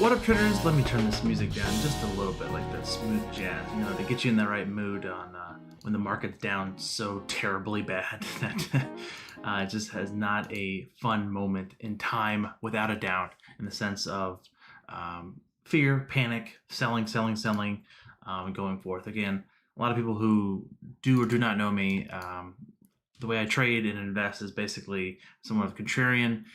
What up, traders? Let me turn this music down just a little bit, like that smooth jazz, to get you in the right mood on when the market's down so terribly bad that it just has not a fun moment in time, without a doubt, in the sense of fear, panic, selling, going forth. Again, a lot of people who do or do not know me, the way I trade and invest is basically somewhat of a contrarian.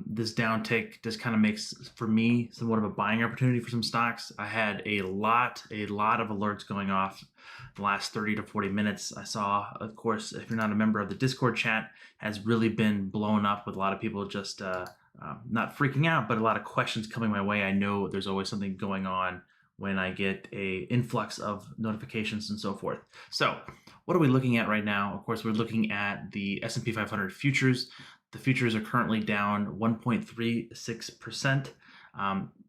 This downtick just kind of makes, for me, somewhat of a buying opportunity for some stocks. I had a lot of alerts going off the last 30 to 40 minutes. I saw, of course, if you're not a member of the Discord chat, has really been blown up with a lot of people just not freaking out, but a lot of questions coming my way. I know there's always something going on when I get a influx of notifications and so forth. So what are we looking at right now? Of course, we're looking at the S&P 500 futures. The futures are currently down 1.36%.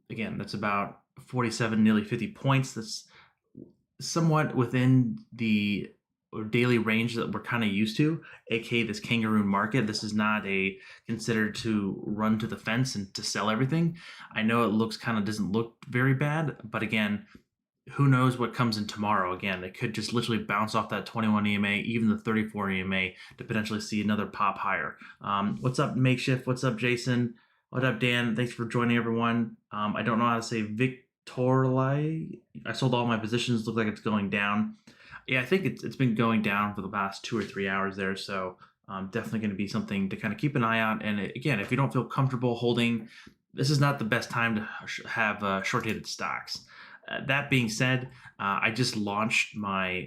Again, that's about 47, nearly 50 points. That's somewhat within the daily range that we're kind of used to, aka this kangaroo market. This is not considered to run to the fence and to sell everything. I know it doesn't look very bad, but again, who knows what comes in tomorrow. Again, it could just literally bounce off that 21 EMA, even the 34 EMA, to potentially see another pop higher. What's up, Makeshift? What's up, Jason? What up, Dan? Thanks for joining, everyone. I don't know how to say Victorli. I sold all my positions. Look like it's going down. Yeah, I think it's been going down for the past 2 or 3 hours there. So definitely going to be something to kind of keep an eye on. And again, if you don't feel comfortable holding, this is not the best time to have short-dated stocks. That being said, I just launched my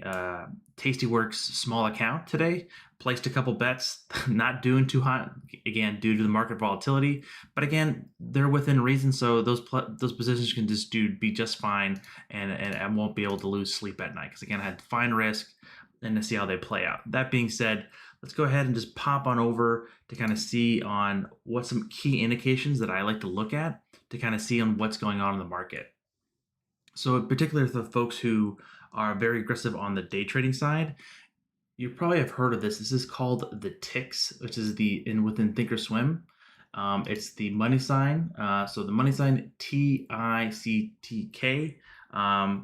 Tastyworks small account today. Placed a couple bets, not doing too hot, again, due to the market volatility. But again, they're within reason, so those positions can just be just fine, and I won't be able to lose sleep at night. Because again, I had to find risk and to see how they play out. That being said, let's go ahead and just pop on over to kind of see on what some key indications that I like to look at to kind of see on what's going on in the market. So in particular, for the folks who are very aggressive on the day trading side, you probably have heard of this. This is called the ticks, which is within Thinkorswim. It's the money sign. So the money sign TICTK. I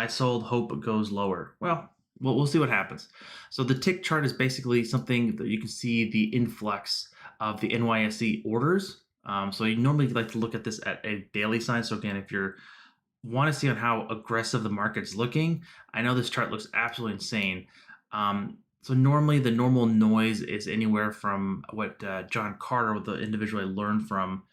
sold, hope it goes lower. Well, we'll see what happens. So the tick chart is basically something that you can see the influx of the NYSE orders. So you normally like to look at this at a daily sign. So again, if you're want to see on how aggressive the market's looking, I know this chart looks absolutely insane. So normally the normal noise is anywhere from what John Carter, the individual I learned from,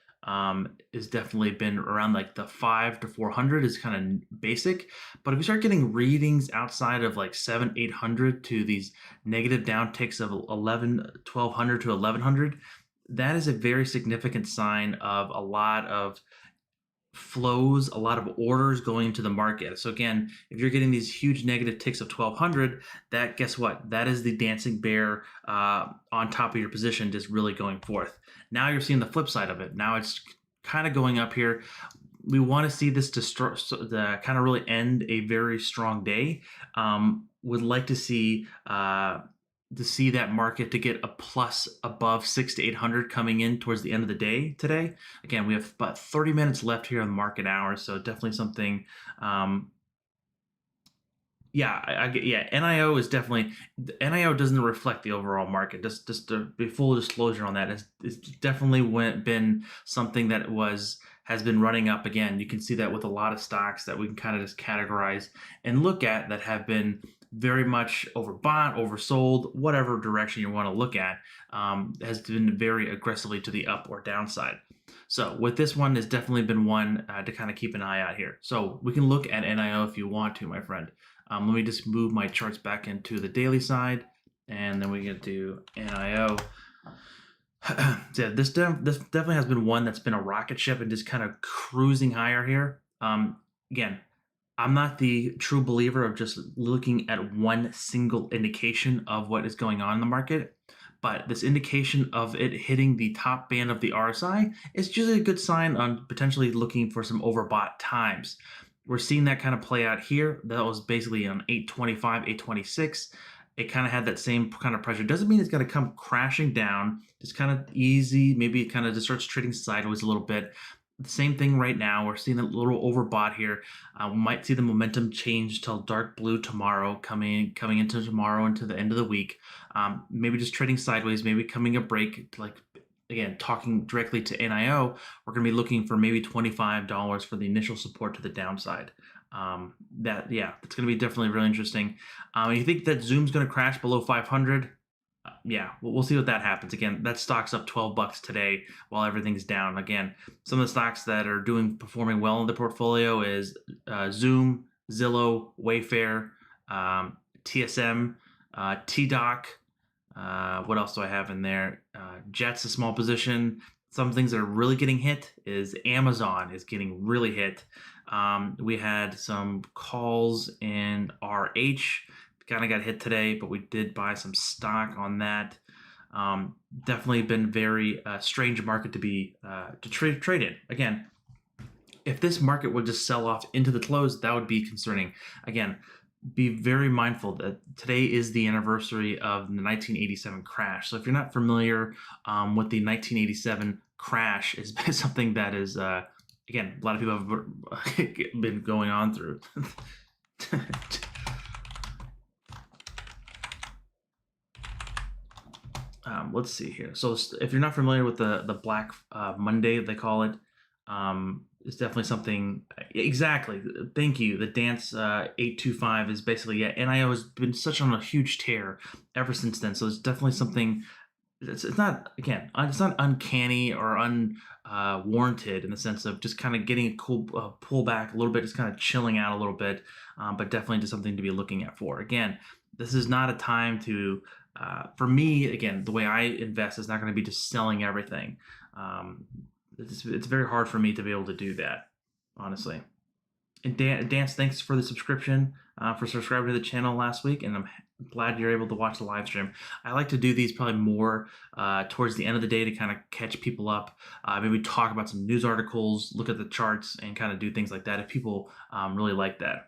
is definitely been around like the 5 to 400 is kind of basic. But if you start getting readings outside of like 800 to these negative downticks of 1200 to 1100, that is a very significant sign of a lot of flows, a lot of orders going into the market. So again, if you're getting these huge negative ticks of 1200, that, guess what? That is the dancing bear on top of your position, just really going forth. Now you're seeing the flip side of it. Now it's kind of going up here. We want to see this to kind of really end a very strong day. Would like to see that market to get a plus above 600 to 800 coming in towards the end of the day today. Again, we have about 30 minutes left here on the market hour, so definitely something. NIO is definitely, NIO doesn't reflect the overall market. Just to be full disclosure on that, it's definitely been something that has been running up. Again, you can see that with a lot of stocks that we can kind of just categorize and look at that have been very much overbought, oversold, whatever direction you want to look at, has been very aggressively to the up or downside. So with this one, has definitely been one to kind of keep an eye out here. So we can look at NIO if you want to, my friend. Let me just move my charts back into the daily side, and then we get to NIO. So this definitely has been one that's been a rocket ship and just kind of cruising higher here. Again, I'm not the true believer of just looking at one single indication of what is going on in the market, but this indication of it hitting the top band of the RSI is usually a good sign on potentially looking for some overbought times. We're seeing that kind of play out here. That was basically on 825, 826. It kind of had that same kind of pressure. Doesn't mean it's going to come crashing down. It's kind of easy. Maybe it kind of just starts trading sideways a little bit. the same thing right now. We're seeing a little overbought here. We might see the momentum change till dark blue tomorrow, coming into tomorrow into the end of the week. Maybe just trading sideways, maybe coming a break. Like again, talking directly to NIO, we're going to be looking for maybe $25 for the initial support to the downside. That's going to be definitely really interesting. You think that Zoom's going to crash below 500? Yeah, we'll see what that happens. Again, that stock's up $12 today while everything's down. Again, some of the stocks that are performing well in the portfolio is Zoom, Zillow, Wayfair, TSM, TDoc. What else do I have in there? Jet's a small position. Some things that are really getting hit is Amazon is getting really hit. We had some calls in RH. Kind of got hit today, but we did buy some stock on that. Definitely been very strange market to be to trade in. Again, if this market would just sell off into the close, that would be concerning. Again, be very mindful that today is the anniversary of the 1987 crash. So if you're not familiar with the 1987 crash, is something that is again, a lot of people have been going on through. Let's see here. So if you're not familiar with the Black Monday, they call it, it's definitely something. Exactly. Thank you. The Dance 825 is basically, yeah. NIO has been such on a huge tear ever since then. So it's definitely something. It's not, again, it's not uncanny or unwarranted in the sense of just kind of getting a cool pull back a little bit, just kind of chilling out a little bit, but definitely just something to be looking at for. Again, this is not a time to, for me, again, the way I invest is not going to be just selling everything. It's very hard for me to be able to do that, honestly. And Dance, thanks for the subscription, for subscribing to the channel last week, and I'm glad you're able to watch the live stream. I like to do these probably more towards the end of the day to kind of catch people up, maybe talk about some news articles, look at the charts, and kind of do things like that if people really like that.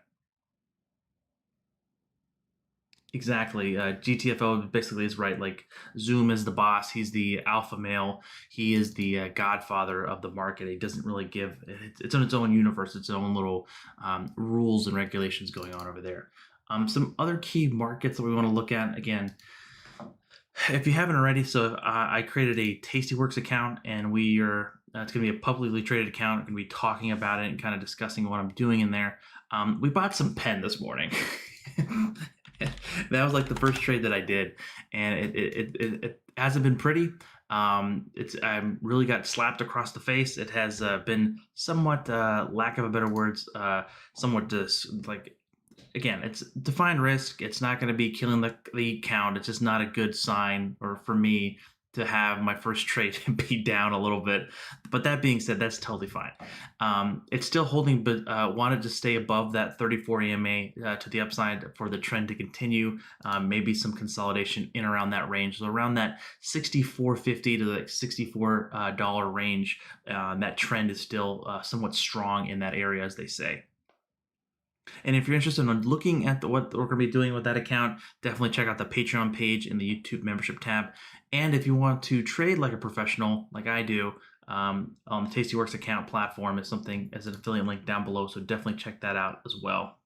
Exactly. GTFO basically is right. Like Zoom is the boss. He's the alpha male. He is the godfather of the market. He doesn't really give. It's in its own universe. Its own little rules and regulations going on over there. Some other key markets that we want to look at again. If you haven't already, so I created a Tastyworks account, and we are. It's going to be a publicly traded account. I'm going to be talking about it and kind of discussing what I'm doing in there. We bought some pen this morning. That was like the first trade that I did, and it hasn't been pretty. I really got slapped across the face. It has been somewhat, lack of a better words, somewhat like, again, it's defined risk. It's not going to be killing the account. It's just not a good sign, or for me to have my first trade be down a little bit. But that being said, that's totally fine. It's still holding, but wanted to stay above that 34 EMA to the upside for the trend to continue. Maybe some consolidation in around that range. So around that $64.50 to the $64 range, that trend is still somewhat strong in that area, as they say. And if you're interested in looking at what we're going to be doing with that account, definitely check out the Patreon page in the YouTube membership tab. And if you want to trade like a professional, like I do, on the Tastyworks account platform is something as an affiliate link down below. So definitely check that out as well.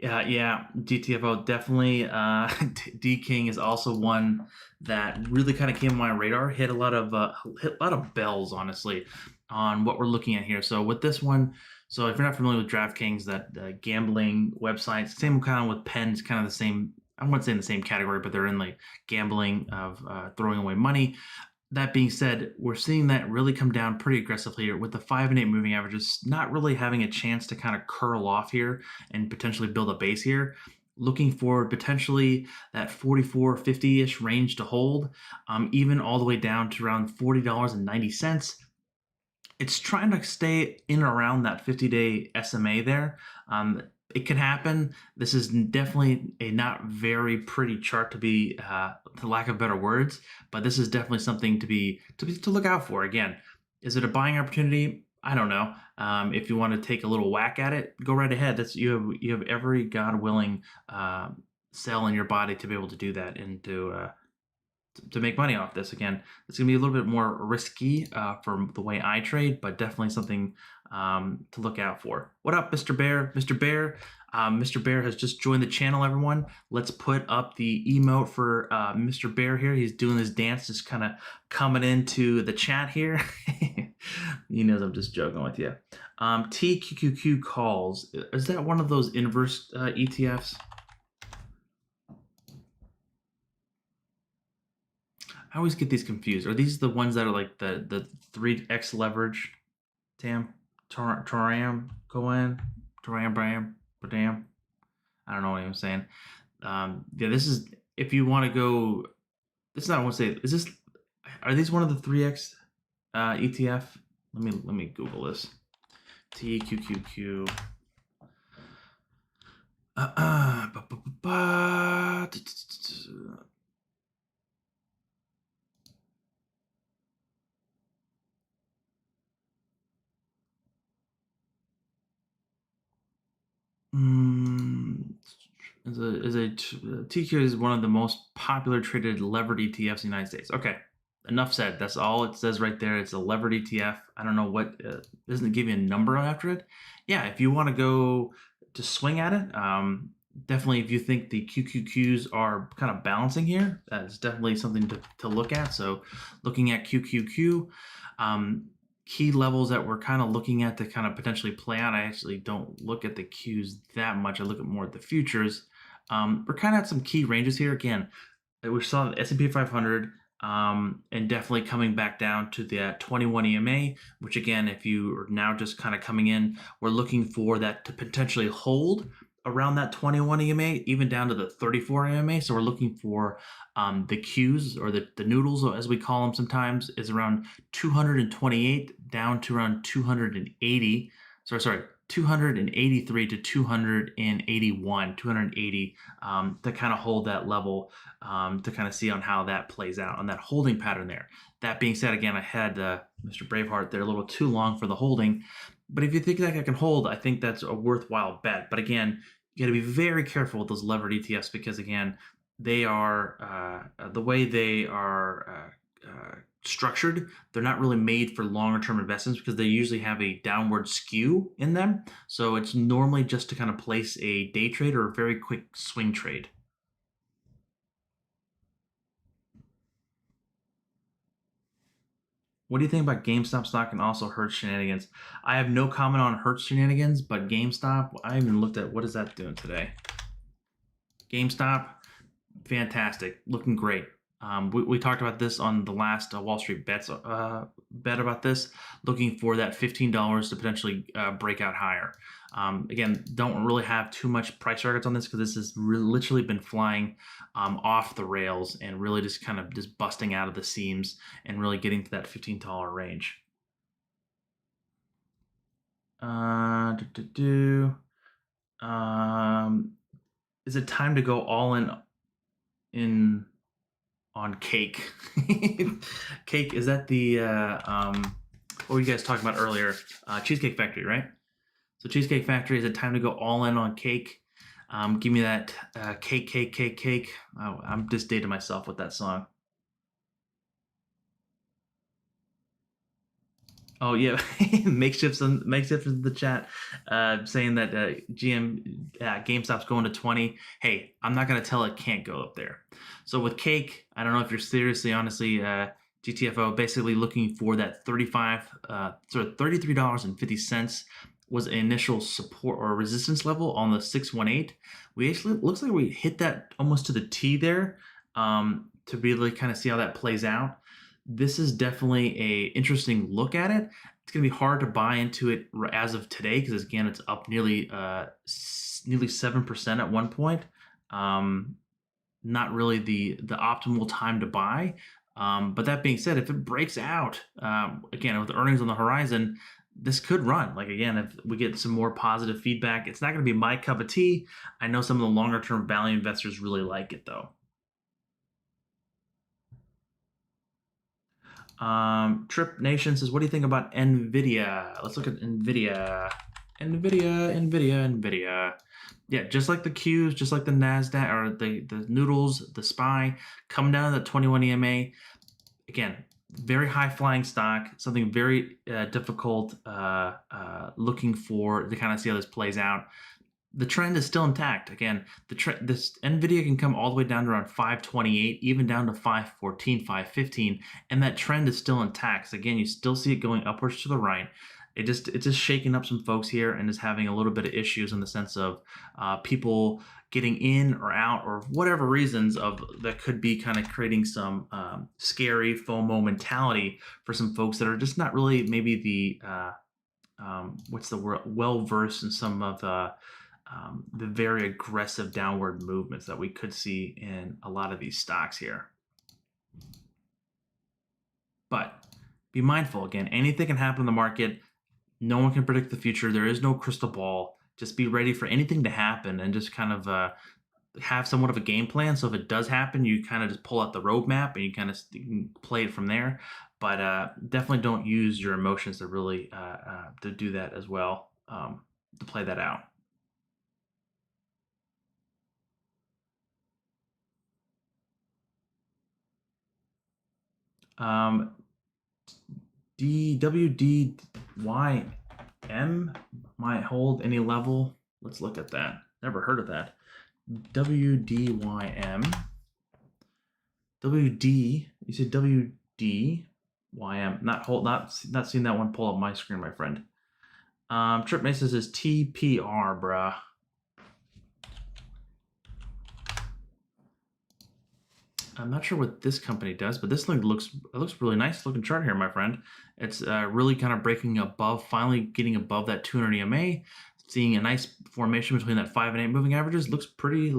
Yeah, GTFO definitely. D King is also one that really kind of came on my radar. Hit a lot of bells, honestly, on what we're looking at here. So with this one, so if you're not familiar with DraftKings, that gambling website, same kind of with Penn's, kind of the same. I wouldn't say in the same category, but they're in like gambling of throwing away money. That being said, we're seeing that really come down pretty aggressively here with the 5 and 8 moving averages not really having a chance to kind of curl off here and potentially build a base here. Looking for potentially that 44.50-ish range to hold, even all the way down to around $40.90. It's trying to stay in and around that 50-day SMA there. It can happen. This is definitely a not very pretty chart to be, to lack of better words, but this is definitely something to look out for. Again, is it a buying opportunity? I don't know. If you want to take a little whack at it, go right ahead. That's you have every God willing cell in your body to be able to do that and to make money off this. Again, it's gonna be a little bit more risky for the way I trade, but definitely something to look out for. What up, Mr. Bear? Mr. Bear has just joined the channel, everyone. Let's put up the emote for Mr. Bear here. He's doing his dance, just kind of coming into the chat here. He knows I'm just joking with you. TQQQ calls. Is that one of those inverse ETFs? I always get these confused. Are these the ones that are like the 3x leverage? Tam? Toram? Cohen? Toram Bram? Badam? I don't know what I'm saying. Yeah, this is, if you want to go, it's not, I want to say, is this, are these one of the 3x ETF? Let me Google this. TQQQ. TQ is one of the most popular traded levered ETFs in the United States. Okay, enough said. That's all it says right there. It's a levered ETF. I don't know what, doesn't it give you a number after it? Yeah, if you want to go to swing at it, definitely if you think the QQQs are kind of balancing here, that's definitely something to look at. So looking at QQQ, key levels that we're kind of looking at to kind of potentially play out. I actually don't look at the Qs that much. I look at more at the futures. We're kind of at some key ranges here. Again, we saw the S&P 500 and definitely coming back down to the 21 EMA, which again, if you are now just kind of coming in, we're looking for that to potentially hold around that 21 EMA, even down to the 34 EMA. So we're looking for the Qs, or the noodles, as we call them sometimes, is around 228 down to around 280. Sorry, 283 to 281, 280 to kind of hold that level, to kind of see on how that plays out on that holding pattern there. That being said, again, I had Mr. Braveheart there a little too long for the holding. But if you think that I can hold, I think that's a worthwhile bet. But again, you got to be very careful with those levered ETFs, because again, they are the way they are structured. They're not really made for longer term investments, because they usually have a downward skew in them. So it's normally just to kind of place a day trade or a very quick swing trade. What do you think about GameStop stock and also Hertz shenanigans? I have no comment on Hertz shenanigans, but GameStop, I even looked at, what is that doing today? GameStop, fantastic, looking great. We talked about this on the last Wall Street Bets bet about this, looking for that $15 to potentially break out higher. Again, don't really have too much price targets on this, because this has literally been flying off the rails and really just kind of just busting out of the seams and really getting to that $15 range. Is it time to go all in on cake? Cake, is that the what were you guys talking about earlier? Cheesecake Factory, right? So Cheesecake Factory, is it time to go all in on cake? Give me that cake. Oh, I'm just dating myself with that song. Oh yeah, makeshifts in the chat, saying that GameStop's going to 20. Hey, I'm not gonna tell it can't go up there. So with cake, I don't know if you're seriously, honestly, GTFO, basically looking for that $33.50 was an initial support or resistance level on the 618. We actually, looks like we hit that almost to the T there, to really kind of see how that plays out. This is definitely a interesting look at it. It's going to be hard to buy into it as of today, because again, it's up nearly 7% at one point. Not really the optimal time to buy. But that being said, if it breaks out, again, with the earnings on the horizon, this could run. Like, again, if we get some more positive feedback, it's not going to be my cup of tea. I know some of the longer term value investors really like it though. Trip Nation says, what do you think about Nvidia? Let's look at Nvidia. Nvidia. Yeah, just like the Qs, just like the NASDAQ, or the Noodles, the SPY, come down to the 21 EMA. Again, very high flying stock, something very difficult looking for to kind of see how this plays out. The trend is still intact. Again, this Nvidia can come all the way down to around 528, even down to 514, 515, and that trend is still intact. So again, you still see it going upwards to the right. It's just shaking up some folks here and is having a little bit of issues in the sense of people getting in or out or whatever reasons of that could be kind of creating some scary FOMO mentality for some folks that are just not really maybe the what's the word, well versed in some of the very aggressive downward movements that we could see in a lot of these stocks here. But be mindful, again, anything can happen in the market. No one can predict the future. There is no crystal ball. Just be ready for anything to happen and just kind of have somewhat of a game plan. So if it does happen, you kind of just pull out the roadmap and you kind of play it from there. But definitely don't use your emotions to really to do that as well, to play that out. DWDYM might hold any level. Let's look at that. Never heard of that. WDYM. WD. You said WDYM. Not seeing that one pull up my screen, my friend. Trip Mason says TPR, bruh. I'm not sure what this company does, but this thing looks really nice looking chart here, my friend. It's really kind of breaking above, finally getting above that 200 EMA, seeing a nice formation between that 5 and 8 moving averages. Looks pretty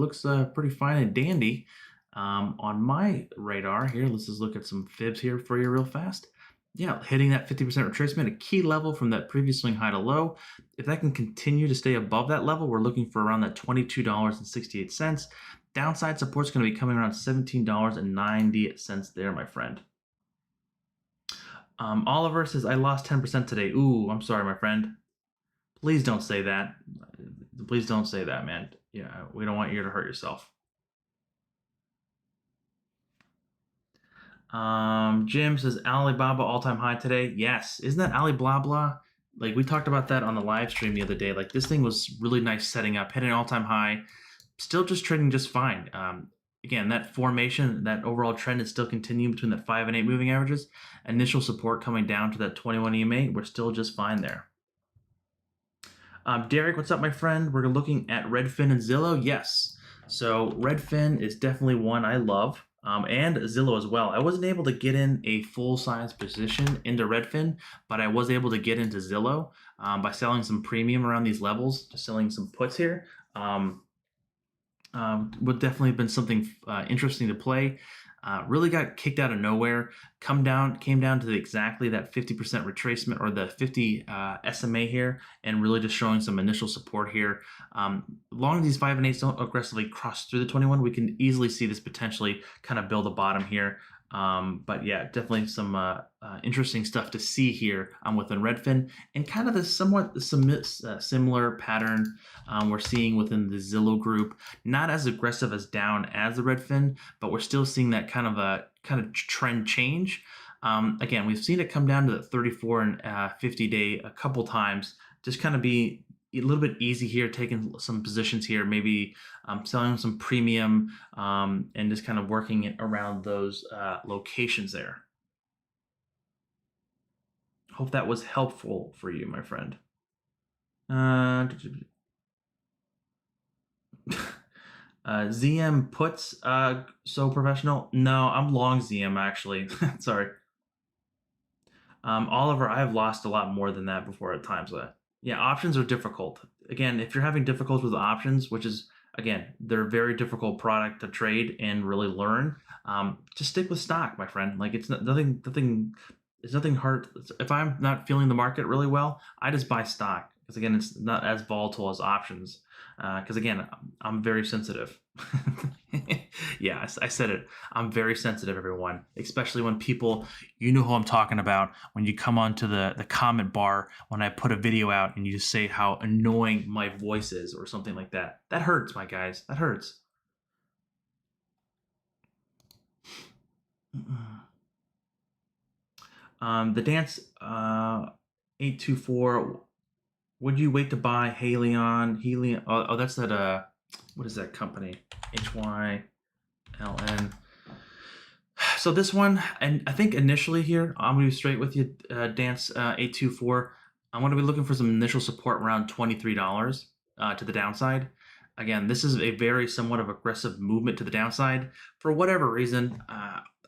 fine and dandy. On my radar here, let's just look at some fibs here for you real fast. Yeah, hitting that 50% retracement, a key level from that previous swing high to low. If that can continue to stay above that level, we're looking for around that $22.68. Downside support is going to be coming around $17.90 there, my friend. Oliver says, I lost 10% today. Ooh, I'm sorry, my friend. Please don't say that. Please don't say that, man. Yeah, we don't want you to hurt yourself. Jim says, Alibaba all-time high today. Yes. Isn't that Alibaba? Like, we talked about that on the live stream the other day. Like, this thing was really nice setting up, hitting an all-time high. Still just trading just fine. Again, that formation, that overall trend is still continuing between the 5 and 8 moving averages. Initial support coming down to that 21 EMA. We're still just fine there. Derek, what's up, my friend? We're looking at Redfin and Zillow. Yes. So Redfin is definitely one I love. And Zillow as well. I wasn't able to get in a full-size position into Redfin, but I was able to get into Zillow by selling some premium around these levels, just selling some puts here. Would definitely have been something interesting to play. Really got kicked out of nowhere. Came down to exactly that 50% retracement or the 50 SMA here, and really just showing some initial support here. Long as these 5 and 8s don't aggressively cross through the 21, we can easily see this potentially kind of build a bottom here. But yeah, definitely some interesting stuff to see here within Redfin, and kind of the somewhat similar pattern we're seeing within the Zillow group. Not as aggressive as down as the Redfin, but we're still seeing that kind of trend change. Again, we've seen it come down to the 34 and 50 day a couple times. Just kind of be a little bit easy here, taking some positions here, maybe selling some premium and just kind of working it around those locations there. Hope that was helpful for you, my friend. ZM puts so professional. No, I'm long ZM actually. Sorry. Oliver, I've lost a lot more than that before at times. Yeah, options are difficult. Again, if you're having difficulties with options, which is, again, they're a very difficult product to trade and really learn, just stick with stock, my friend. Like, it's nothing. It's nothing hard. If I'm not feeling the market really well, I just buy stock because, again, it's not as volatile as options. Because again, I'm very sensitive. Yeah, I said it. I'm very sensitive, everyone, especially when people, you know who I'm talking about, when you come onto the comment bar when I put a video out and you just say how annoying my voice is or something like that. That hurts, my guys. That hurts. The dance 824. Would you wait to buy Helion? Oh, that's that. What is that company? HYLN. So this one, and I think initially here, I'm gonna be straight with you, Dance 824. I'm gonna be looking for some initial support around $23 to the downside. Again, this is a very somewhat of aggressive movement to the downside for whatever reason.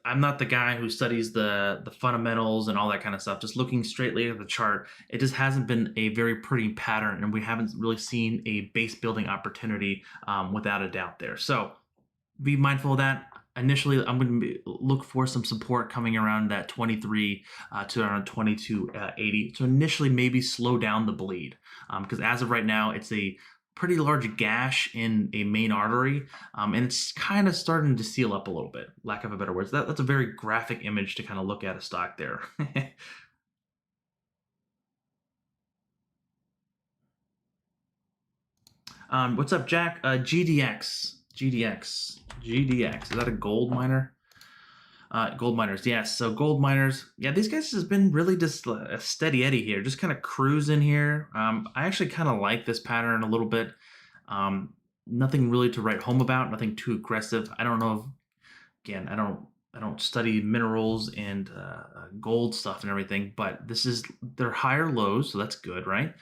I'm not the guy who studies the fundamentals and all that kind of stuff. Just looking straightly at the chart, it just hasn't been a very pretty pattern, and we haven't really seen a base building opportunity without a doubt there. So be mindful of that. Initially, I'm going to look for some support coming around that 23 to around 22.80. So initially, maybe slow down the bleed because as of right now, it's a pretty large gash in a main artery, and it's kind of starting to seal up a little bit, lack of a better words. That's a very graphic image to kind of look at a stock there. What's up, Jack? GDX. Is that a gold miner? Gold miners, yes. So gold miners, yeah, these guys has been really just a steady Eddie here, just kind of cruising here. I actually kind of like this pattern a little bit. Nothing really to write home about, nothing too aggressive. I don't know if, again, I don't study minerals and gold stuff and everything, but this is their higher lows, so that's good, right?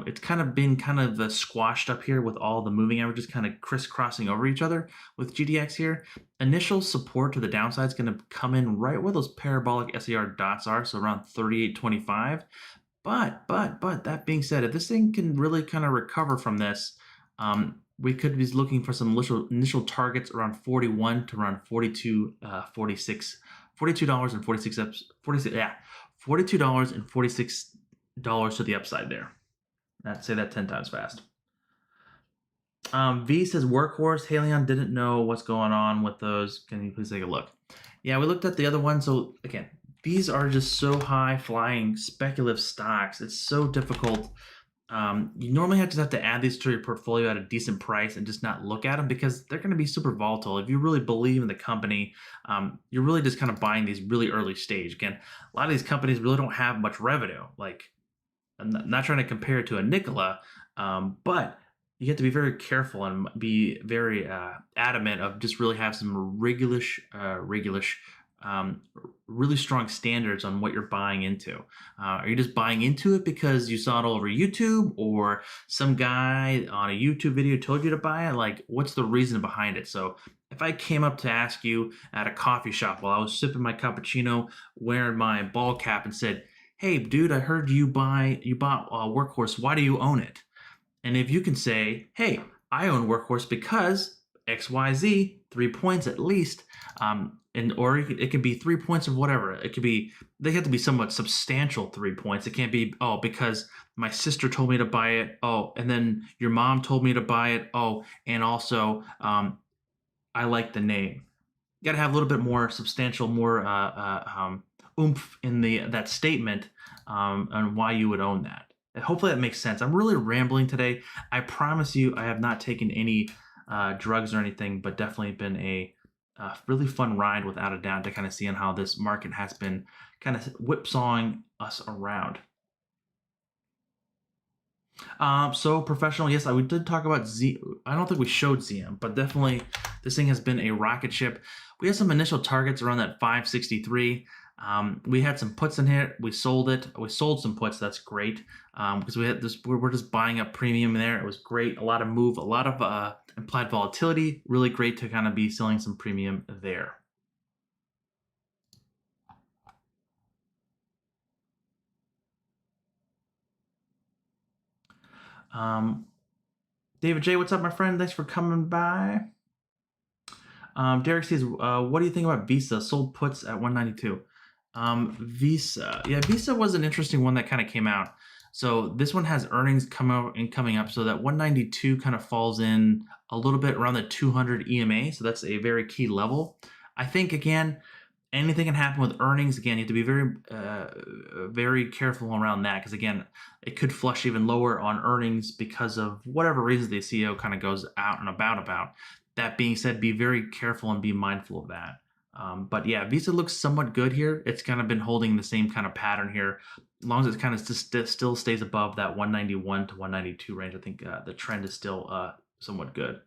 It's kind of been kind of squashed up here with all the moving averages kind of crisscrossing over each other with GDX here. Initial support to the downside is going to come in right where those parabolic SAR dots are, so around 38.25. But that being said, if this thing can really kind of recover from this, we could be looking for some initial targets around 41 to around 42, 46, $42.46, 46, yeah, $42.46 to the upside there. I'd say that 10 times fast. V says workhorse. Helion didn't know what's going on with those. Can you please take a look? Yeah, we looked at the other one. So again, these are just so high flying speculative stocks. It's so difficult. You normally have to add these to your portfolio at a decent price and just not look at them because they're going to be super volatile. If you really believe in the company, you're really just kind of buying these really early stage. Again, a lot of these companies really don't have much revenue. Like, I'm not trying to compare it to a Nikola, but you have to be very careful and be very adamant of just really have some really strong standards on what you're buying into. Are you just buying into it because you saw it all over YouTube or some guy on a YouTube video told you to buy it? Like, what's the reason behind it? So if I came up to ask you at a coffee shop while I was sipping my cappuccino, wearing my ball cap and said, "Hey, dude, I heard you bought Workhorse. Why do you own it?" And if you can say, "Hey, I own Workhorse because XYZ, 3 points at least," or it could be 3 points of whatever. It could be, they have to be somewhat substantial 3 points. It can't be, oh, because my sister told me to buy it. Oh, and then your mom told me to buy it. Oh, and also I like the name. You got to have a little bit more substantial, more oomph in that statement on why you would own that. And hopefully that makes sense. I'm really rambling today. I promise you I have not taken any drugs or anything, but definitely been a really fun ride without a doubt to kind of see on how this market has been kind of whipsawing us around. So professional, yes, we did talk about Z. I don't think we showed ZM, but definitely this thing has been a rocket ship. We had some initial targets around that 563. We had some puts in here. We sold it. We sold some puts. That's great because we had this. We're just buying up premium there. It was great. A lot of move. A lot of implied volatility. Really great to kind of be selling some premium there. David J, what's up, my friend? Thanks for coming by. Derek says, what do you think about Visa? Sold puts at 192. Visa. Yeah, Visa was an interesting one that kind of came out. So this one has earnings coming up. So that 192 kind of falls in a little bit around the 200 EMA. So that's a very key level. I think again, anything can happen with earnings. Again, you have to be very careful around that because again, it could flush even lower on earnings because of whatever reasons the CEO kind of goes out and about. That being said, be very careful and be mindful of that. But yeah, Visa looks somewhat good here. It's kind of been holding the same kind of pattern here. As long as it kind of still stays above that 191 to 192 range, I think the trend is still somewhat good.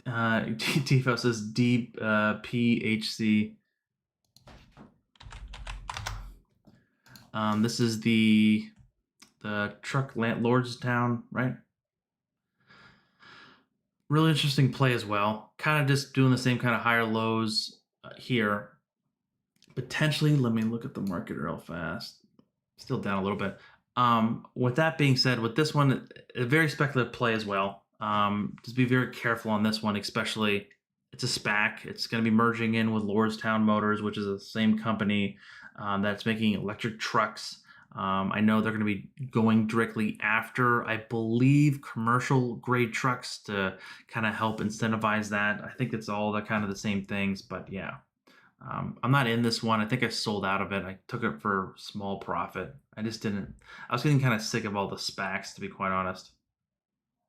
Tifo says deep PHC. This is the truck Lordstown, right? Really interesting play as well. Kind of just doing the same kind of higher lows here. Potentially, let me look at the market real fast. Still down a little bit. With that being said, with this one, a very speculative play as well. Just be very careful on this one, especially it's a SPAC. It's going to be merging in with Lordstown Motors, which is the same company that's making electric trucks. I know they're going to be going directly after, I believe, commercial grade trucks to kind of help incentivize that. I think it's all the kind of the same things, but yeah. I'm not in this one. I think I sold out of it. I took it for small profit. I just didn't. I was getting kind of sick of all the SPACs, to be quite honest.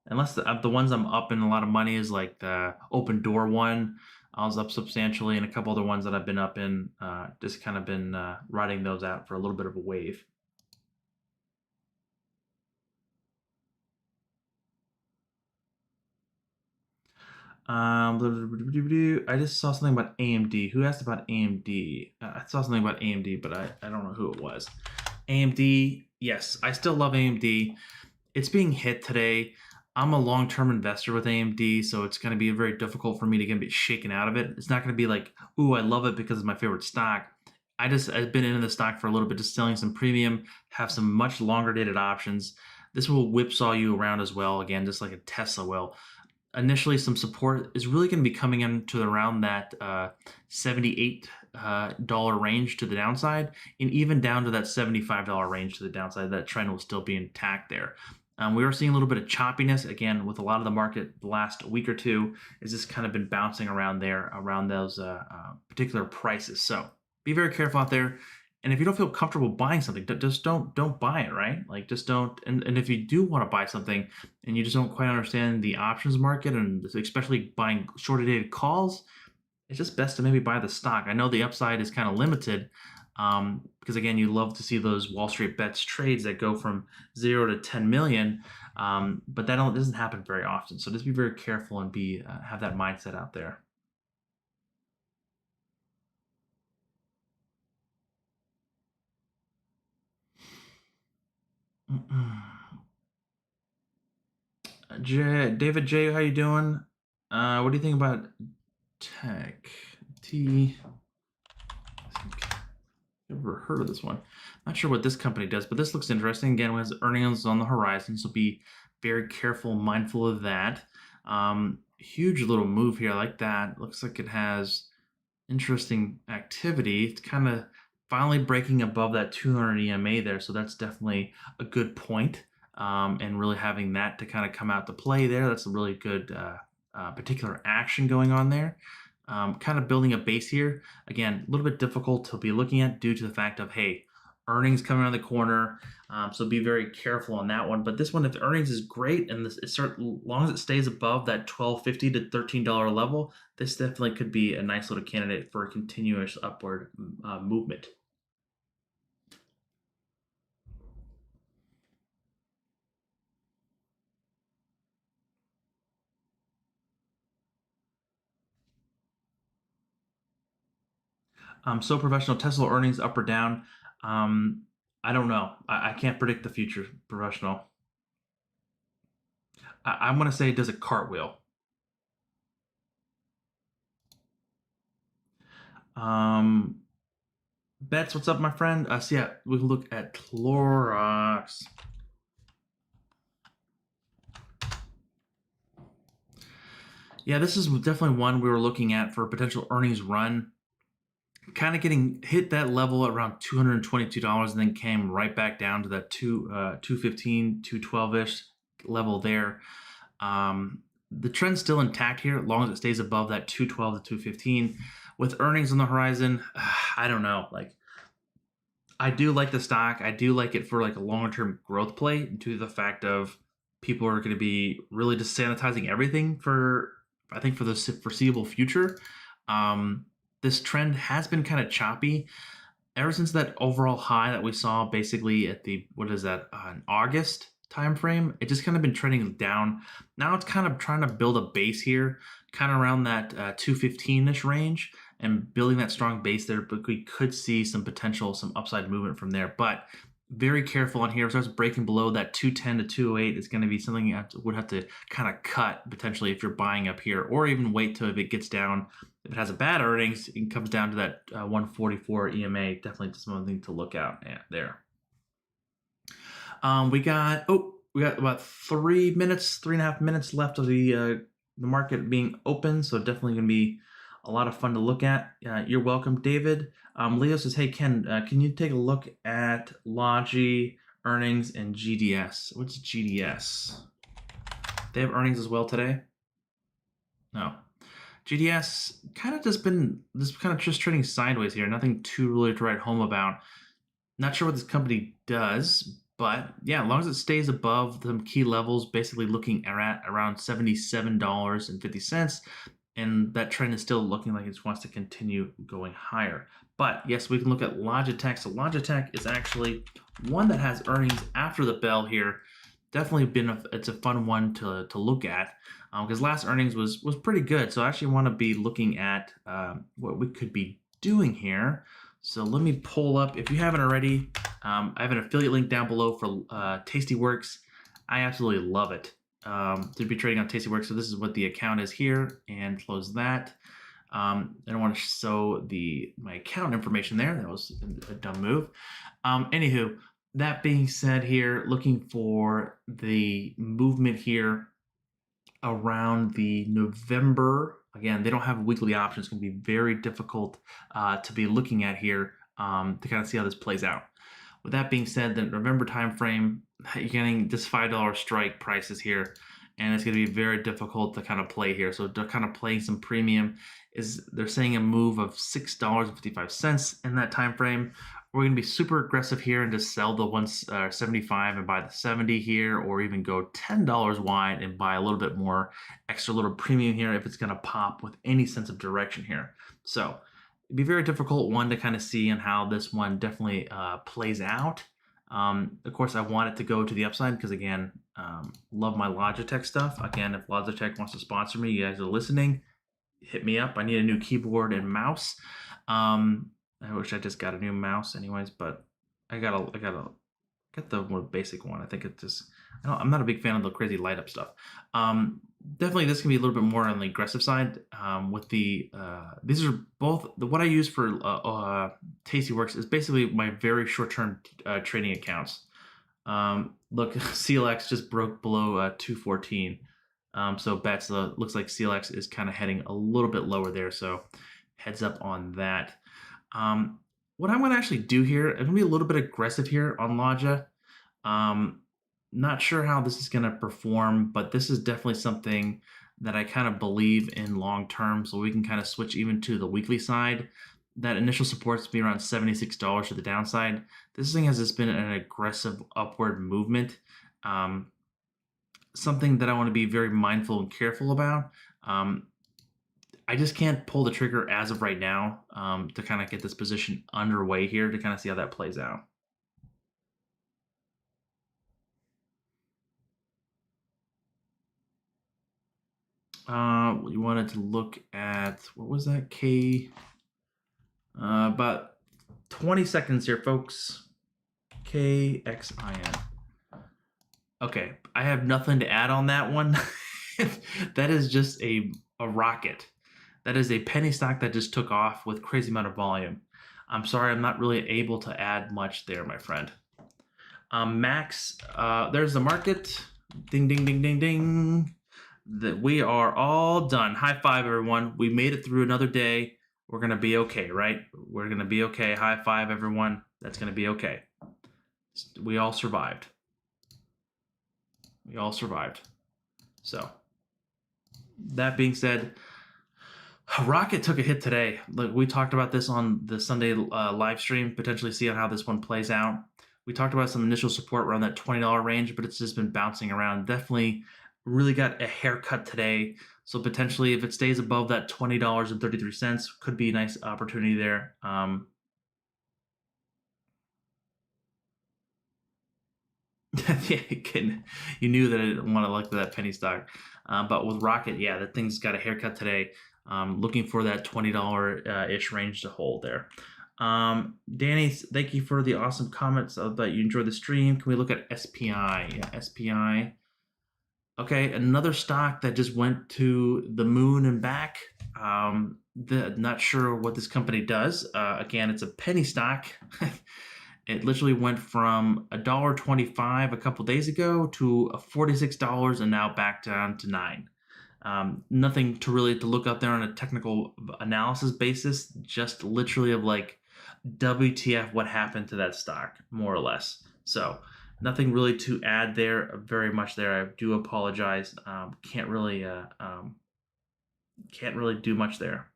Unless the ones I'm up in a lot of money is like the Open Door one. I was up substantially, and a couple other ones that I've been up in, just kind of been riding those out for a little bit of a wave. I just saw something about AMD. Who asked about AMD? I saw something about AMD, but I don't know who it was. AMD, yes, I still love AMD. It's being hit today. I'm a long-term investor with AMD, so it's going to be very difficult for me to get shaken out of it. It's not going to be like, ooh, I love it because it's my favorite stock. I've been into the stock for a little bit, just selling some premium, have some much longer dated options. This will whipsaw you around as well, again, just like a Tesla will. Initially, some support is really going to be coming into around that $78 range to the downside, and even down to that $75 range to the downside. That trend will still be intact there. We are seeing a little bit of choppiness again with a lot of the market the last week or two. Is just kind of been bouncing around there, around those particular prices. So be very careful out there. And if you don't feel comfortable buying something, just don't buy it, right? Like just don't. And if you do want to buy something and you just don't quite understand the options market, and especially buying shorter dated calls, it's just best to maybe buy the stock. I know the upside is kind of limited because again, you love to see those Wall Street bets trades that go from 0 to 10 million, but that doesn't happen very often. So just be very careful and have that mindset out there. David J, how you doing? What do you think about Tech T? Never heard of this one. Not sure what this company does, but this looks interesting. Again, it has earnings on the horizon, so be very careful, mindful of that. Huge little move here, I like that. Looks like it has interesting activity. It's kind of finally breaking above that 200 EMA there, so that's definitely a good point. And really having that to kind of come out to play there, that's a really good particular action going on there. Kind of building a base here. Again, a little bit difficult to be looking at due to the fact of, hey, earnings coming around the corner. So be very careful on that one. But this one, if the earnings is great and as long as it stays above that $12.50 to $13 level, this definitely could be a nice little candidate for a continuous upward movement. So professional, Tesla earnings up or down? I don't know. I can't predict the future, professional. I'm going to say it does a cartwheel. Um, Bets, what's up, my friend? So yeah, we can look at Clorox. Yeah, this is definitely one we were looking at for a potential earnings run. Kind of getting hit that level around $222 and then came right back down to that 215, 212-ish level there. The trend's still intact here, as long as it stays above that 212 to 215. With earnings on the horizon, I don't know. Like, I do like the stock. I do like it for like a longer term growth play due to the fact of people are going to be really just sanitizing everything for, I think, for the foreseeable future. Um, this trend has been kind of choppy ever since that overall high that we saw basically at the, what is that, in August timeframe. It just kind of been trending down. Now it's kind of trying to build a base here, kind of around that 215-ish range, and building that strong base there. But we could see some potential, some upside movement from there. But very careful on here. If it starts breaking below that 210 to 208, it's going to be something you would have to kind of cut potentially if you're buying up here, or even wait till if it gets down. If it has a bad earnings, it comes down to that 144 EMA. Definitely something to look out at there. We got about 3.5 minutes left of the market being open, so definitely gonna be a lot of fun to look at. You're welcome, David. Leo says, "Hey Ken, can you take a look at Logi earnings and GDS? What's GDS? They have earnings as well today? No. GDS kind of just been just trading sideways here. Nothing too really to write home about. Not sure what this company does, but yeah, as long as it stays above some key levels, basically looking at around $77.50, and that trend is still looking like it wants to continue going higher. But yes, we can look at Logitech. So Logitech is actually one that has earnings after the bell here. Definitely it's a fun one to look at, because last earnings was pretty good. So I actually want to be looking at what we could be doing here. So let me pull up, if you haven't already, I have an affiliate link down below for Tastyworks. I absolutely love it to be trading on Tastyworks. So this is what the account is here, and close that. I don't want to show my account information there. That was a dumb move. Anywho, that being said here, looking for the movement here around the November. Again, they don't have weekly options. It's going to be very difficult to be looking at here to kind of see how this plays out. With that being said, the November timeframe, you're getting just $5 strike prices here, and it's going to be very difficult to kind of play here. So they're kind of playing some premium. They're saying a move of $6.55 in that time frame. We're going to be super aggressive here and just sell the 175 and buy the 70 here, or even go $10 wide and buy a little bit more extra little premium here if it's going to pop with any sense of direction here. So it'd be very difficult one to kind of see on how this one definitely plays out. Of course, I want it to go to the upside because, again, love my Logitech stuff. Again, if Logitech wants to sponsor me, you guys are listening, hit me up. I need a new keyboard and mouse. I wish I just got a new mouse anyways, but I got the more basic one. I think it just, I'm not a big fan of the crazy light up stuff. Definitely this can be a little bit more on the aggressive side with the, these are both, what I use for Tastyworks is basically my very short-term trading accounts. Look, CLX just broke below 214. So bets, looks like CLX is kind of heading a little bit lower there. So heads up on that. What I'm going to actually do here, I'm going to be a little bit aggressive here on Logia. Not sure how this is going to perform, but this is definitely something that I kind of believe in long term. So we can kind of switch even to the weekly side. That initial support's be around $76 to the downside. This thing has just been an aggressive upward movement. Something that I want to be very mindful and careful about. I just can't pull the trigger as of right now to kind of get this position underway here to kind of see how that plays out. You wanted to look at, what was that, about 20 seconds here, folks. KXIN. Okay, I have nothing to add on that one. That is just a rocket. That is a penny stock that just took off with crazy amount of volume. I'm sorry, I'm not really able to add much there, my friend. Max, there's the market. Ding, ding, ding, ding, ding. That we are all done. High five, everyone. We made it through another day. We're gonna be okay, right? We're gonna be okay. High five, everyone. That's gonna be okay. We all survived. We all survived. So, that being said, Rocket took a hit today. Look, we talked about this on the Sunday live stream, potentially seeing how this one plays out. We talked about some initial support around that $20 range, but it's just been bouncing around. Definitely really got a haircut today. So potentially if it stays above that $20.33, could be a nice opportunity there. Yeah, you knew that I didn't want to look at that penny stock. But with Rocket, yeah, that thing's got a haircut today. Looking for that $20-ish range to hold there. Danny, thank you for the awesome comments that you enjoyed the stream. Can we look at SPI? Yeah, SPI. Okay, another stock that just went to the moon and back. Not sure what this company does. Again, it's a penny stock. It literally went from $1.25 a couple days ago to $46 and now back down to $9. Nothing to really to look up there on a technical analysis basis, just literally of like WTF, what happened to that stock, more or less. So nothing really to add there very much there. I do apologize. Can't really do much there.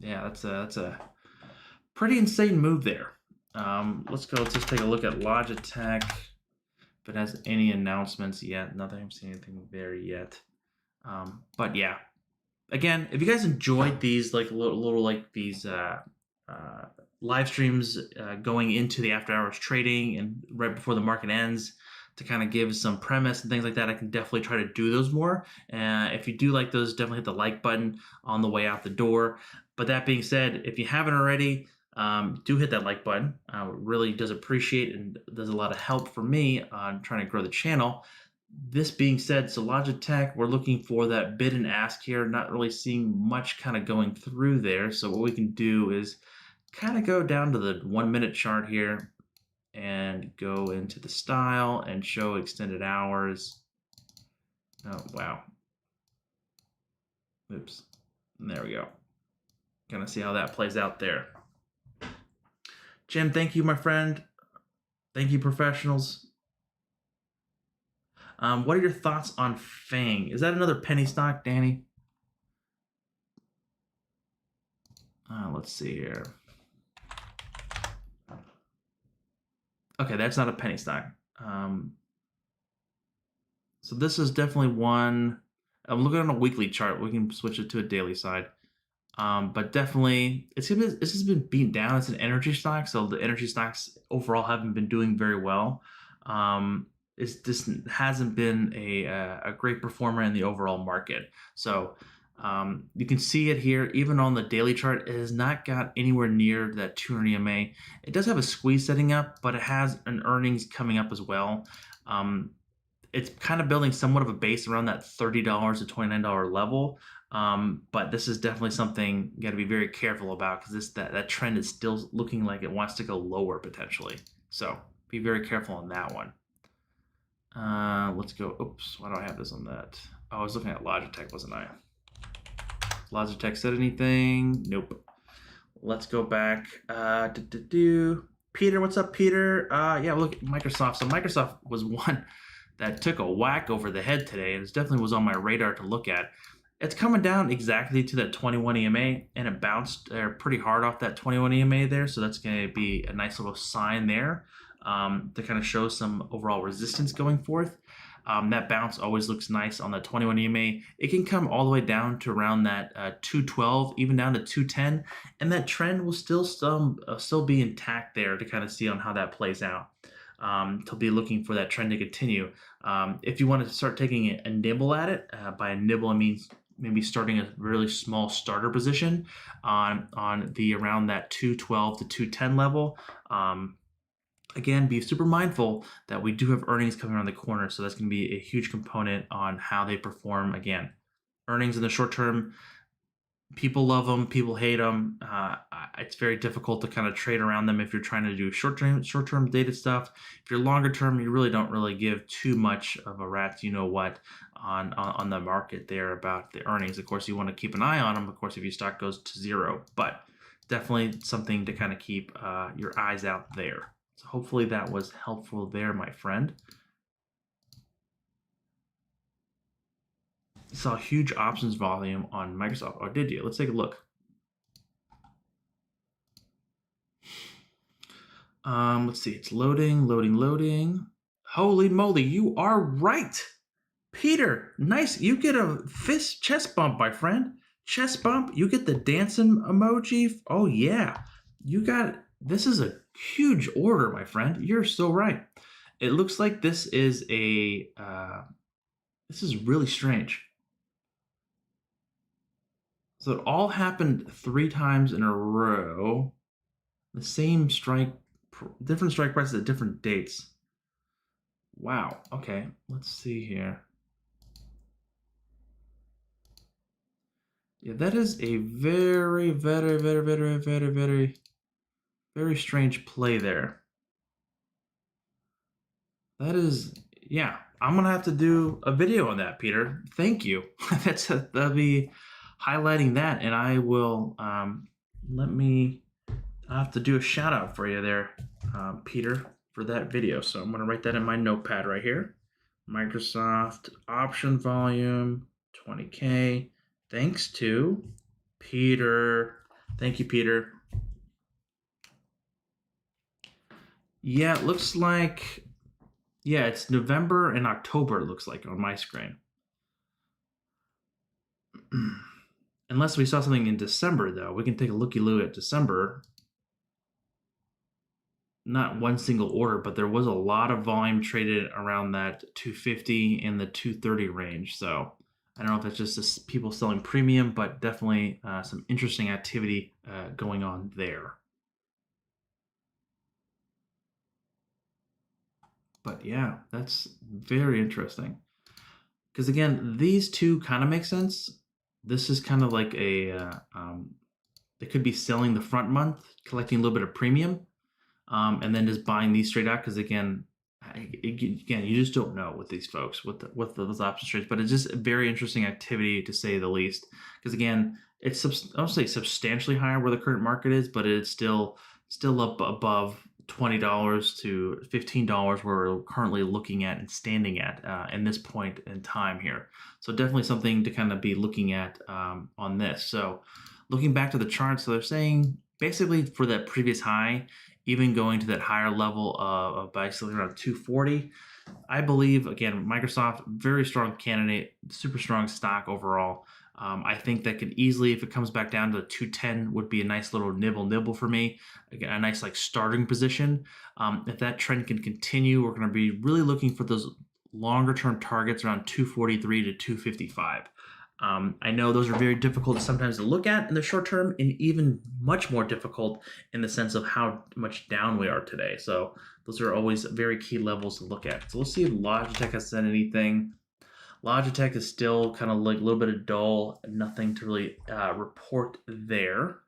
Yeah, that's a pretty insane move there. Let's just take a look at Logitech. If it has any announcements yet, nothing. I'm seeing anything there yet. But yeah, again, if you guys enjoyed these like little like these live streams going into the after hours trading and right before the market ends to kind of give some premise and things like that, I can definitely try to do those more. If you do like those, definitely hit the like button on the way out the door. But that being said, if you haven't already, do hit that like button. It really does appreciate and does a lot of help for me on trying to grow the channel. This being said, so Logitech, we're looking for that bid and ask here, not really seeing much kind of going through there. So what we can do is kind of go down to the 1 minute chart here and go into the style and show extended hours. Oh, wow. Oops. There we go. Gonna see how that plays out there. Jim, thank you, my friend. Thank you, professionals. What are your thoughts on Fang? Is that another penny stock, Danny? Let's see here. Okay, that's not a penny stock. So this is definitely one. I'm looking on a weekly chart. We can switch it to a daily side. But definitely, this has been beaten down. It's an energy stock, so the energy stocks overall haven't been doing very well. This hasn't been a great performer in the overall market. So you can see it here, even on the daily chart, it has not got anywhere near that 200 EMA. It does have a squeeze setting up, but it has an earnings coming up as well. It's kind of building somewhat of a base around that $30 to $29 level. But this is definitely something you got to be very careful about because that trend is still looking like it wants to go lower potentially. So be very careful on that one. Let's go. Oops, why do I have this on that? Oh, I was looking at Logitech, wasn't I? Logitech said anything? Nope. Let's go back. Peter, what's up, Peter? Yeah, look at Microsoft. So Microsoft was one that took a whack over the head today, and it definitely was on my radar to look at. It's coming down exactly to that 21 EMA, and it bounced pretty hard off that 21 EMA there, so that's going to be a nice little sign there to kind of show some overall resistance going forth. That bounce always looks nice on that 21 EMA. It can come all the way down to around that 212, even down to 210, and that trend will still be intact there to kind of see on how that plays out. To be looking for that trend to continue. If you want to start taking a nibble at it, by a nibble I mean maybe starting a really small starter position on the around that 212 to 210 level. again, be super mindful that we do have earnings coming around the corner. So that's going to be a huge component on how they perform. Again, earnings in the short term, people love them, people hate them. It's very difficult to kind of trade around them if you're trying to do short-term dated stuff. If you're longer term, you really don't really give too much of a rat's you know what on the market there about the earnings. Of course, you want to keep an eye on them. Of course, if your stock goes to zero, but definitely something to kind of keep your eyes out there. So hopefully that was helpful there, my friend. Saw huge options volume on Microsoft. Oh, did you? Let's take a look. Let's see. It's loading. Holy moly, you are right. Peter, nice. You get a chest bump, my friend. Chest bump. You get the dancing emoji. Oh, yeah. This is a huge order, my friend. You're so right. It looks like this is this is really strange. So it all happened 3 times in a row. The same different strike prices at different dates. Wow. Okay, let's see here. Yeah, that is a very, very, very, very, very, very, very strange play there. That is, yeah. I'm gonna have to do a video on that, Peter. Thank you. That'll be highlighting that, and I will. I have to do a shout out for you there, Peter, for that video. So I'm gonna write that in my notepad right here. Microsoft option volume 20K. Thanks to Peter. Thank you, Peter. Yeah, it looks like, yeah, it's November and October, it looks like on my screen. Unless we saw something in December, though. We can take a looky-loo at December. Not one single order, but there was a lot of volume traded around that 250 and the 230 range. So I don't know if that's just people selling premium, but definitely some interesting activity going on there. But yeah, that's very interesting. Because again, these two kind of make sense. This is kind of like they could be selling the front month, collecting a little bit of premium, and then just buying these straight out. Because again, you just don't know with these folks with those option trades. But it's just a very interesting activity to say the least. Because again, it's I don't say substantially higher where the current market is, but it's still up above $20 to $15 where we're currently looking at and standing at in this point in time here. So definitely something to kind of be looking at on this. So looking back to the chart, so they're saying basically for that previous high, even going to that higher level of basically around 240, I believe, again, Microsoft, very strong candidate, super strong stock overall. I think that could easily, if it comes back down to 210, would be a nice little nibble for me. Again, a nice like starting position. If that trend can continue, we're going to be really looking for those longer term targets around 243 to 255. I know those are very difficult sometimes to look at in the short term, and even much more difficult in the sense of how much down we are today. So those are always very key levels to look at. So let's see if Logitech has said anything. Logitech is still kind of like a little bit of dull, nothing to really report there.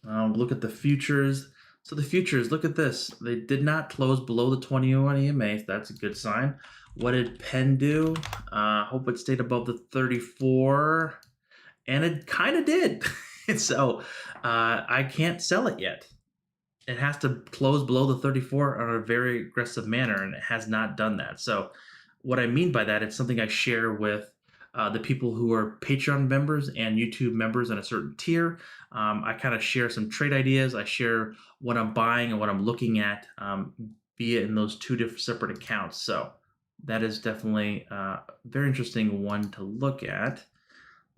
Look at the futures. So the futures, look at this. They did not close below the 21 EMA. So that's a good sign. What did Penn do? Hope it stayed above the 34. And it kind of did. So I can't sell it yet. It has to close below the 34 on a very aggressive manner, and it has not done that. So what I mean by that, it's something I share with the people who are Patreon members and YouTube members in a certain tier. I kind of share some trade ideas. I share what I'm buying and what I'm looking at via in those 2 different separate accounts. So that is definitely a very interesting one to look at.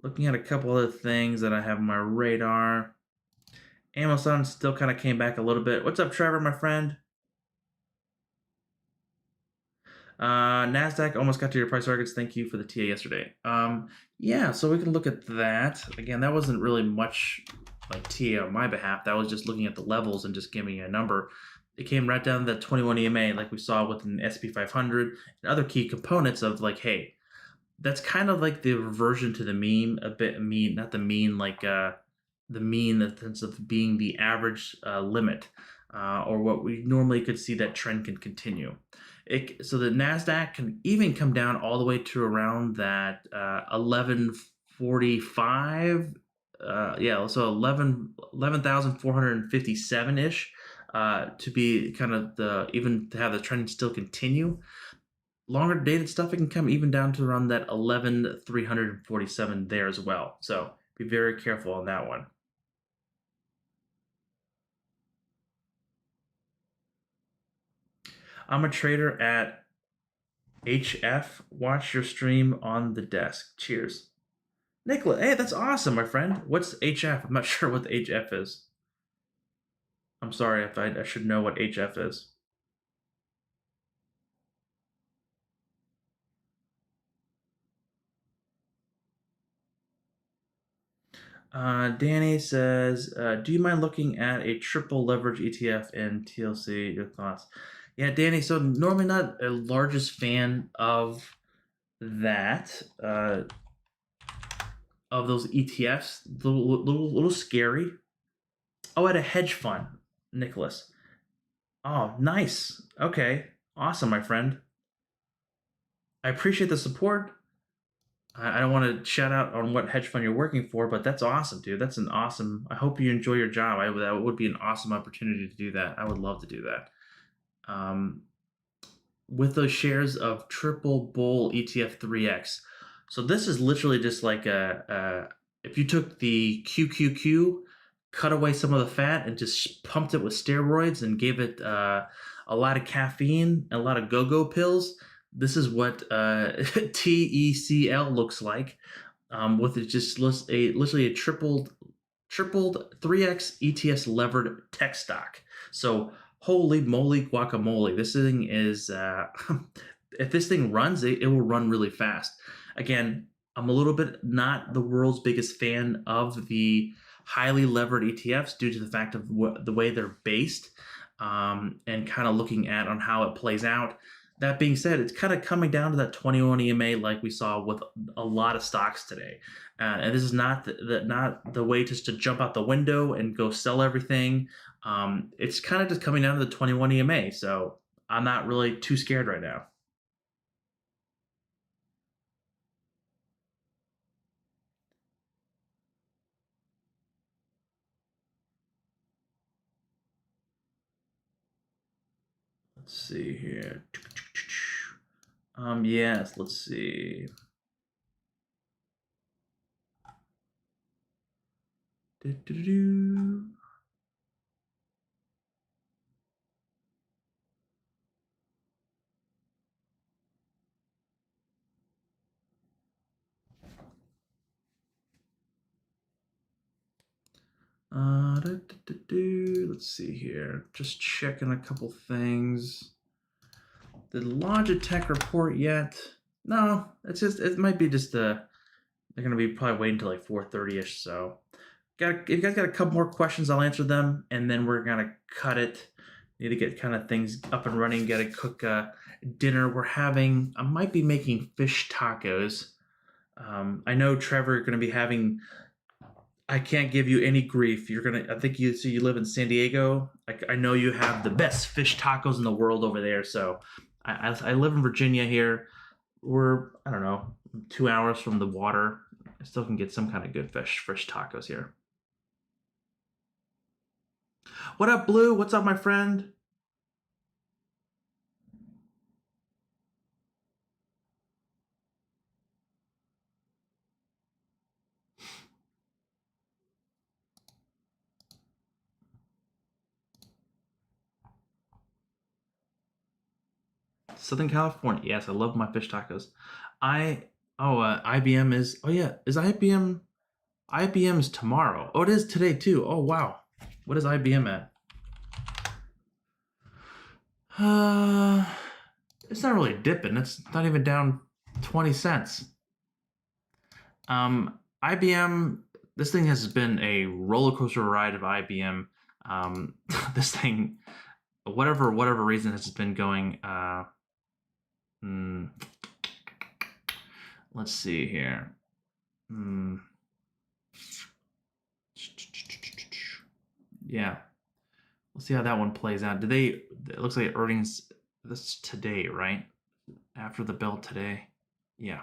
Looking at a couple other things that I have on my radar. Amazon still kind of came back a little bit. What's up, Trevor, my friend? NASDAQ almost got to your price targets. Thank you for the TA yesterday. Yeah, so we can look at that. Again, that wasn't really much like TA on my behalf. That was just looking at the levels and just giving a number. it came right down to that 21 EMA, like we saw with an SP 500 and other key components of like, hey, that's kind of like the reversion to the mean, a bit mean, not the mean, like the mean in the sense of being the average limit, or what we normally could see that trend can continue. So the Nasdaq can even come down all the way to around that 1145. Yeah, so 11,457 ish, to be kind of the even to have the trend still continue. Longer dated stuff, it can come even down to around that 11,347 there as well. So be very careful on that one. I'm a trader at HF. Watch your stream on the desk. Cheers. Nicola, hey, that's awesome, my friend. What's HF? I'm not sure what the HF is. I'm sorry if I should know what HF is. Danny says, do you mind looking at a triple leverage ETF in TLC? Your thoughts? Yeah, Danny, so normally not a largest fan of that, of those ETFs. Little scary. Oh, at a hedge fund, Nicholas. Oh, nice. Okay. Awesome, my friend. I appreciate the support. I don't want to shout out on what hedge fund you're working for, but that's awesome, dude. That's an awesome. I hope you enjoy your job. That would be an awesome opportunity to do that. I would love to do that. With those shares of Triple Bull ETF 3X. So this is literally just like if you took the QQQ, cut away some of the fat, and just pumped it with steroids and gave it a lot of caffeine, a lot of go-go pills. This is what TECL looks like, with it just literally a tripled 3X ETS levered tech stock. So holy moly guacamole, this thing is if this thing runs, it will run really fast. Again, I'm a little bit not the world's biggest fan of the highly levered ETFs due to the fact of the way they're based, and kind of looking at on how it plays out. That being said, it's kind of coming down to that 21 EMA like we saw with a lot of stocks today. And this is not the way just to jump out the window and go sell everything. It's kind of just coming down to the 21 EMA. So I'm not really too scared right now. Let's see here. Yes, let's see. Do-do-do. Let's see here. Just checking a couple things. Did Logitech report yet? No, it's just it might be just they're gonna be probably waiting until like 4:30ish. So, if you guys got a couple more questions, I'll answer them, and then we're gonna cut it. Need to get kind of things up and running. Got to cook dinner. I might be making fish tacos. I know Trevor gonna be having. I can't give you any grief. I think you live in San Diego. I know you have the best fish tacos in the world over there. So I live in Virginia here. I don't know, 2 hours from the water. I still can get some kind of good fish tacos here. What up, Blue? What's up, my friend? Southern California. Yes, I love my fish tacos. IBM is. Oh yeah, is IBM? IBM is tomorrow. Oh, it is today too. Oh wow, what is IBM at? It's not really dipping. It's not even down 20 cents. IBM. This thing has been a roller coaster ride of IBM. This thing whatever reason has been going. Hmm, let's see here. Hmm, yeah, we'll see how that one plays out. Did they? It looks like earnings this today, right? After the bell today. Yeah.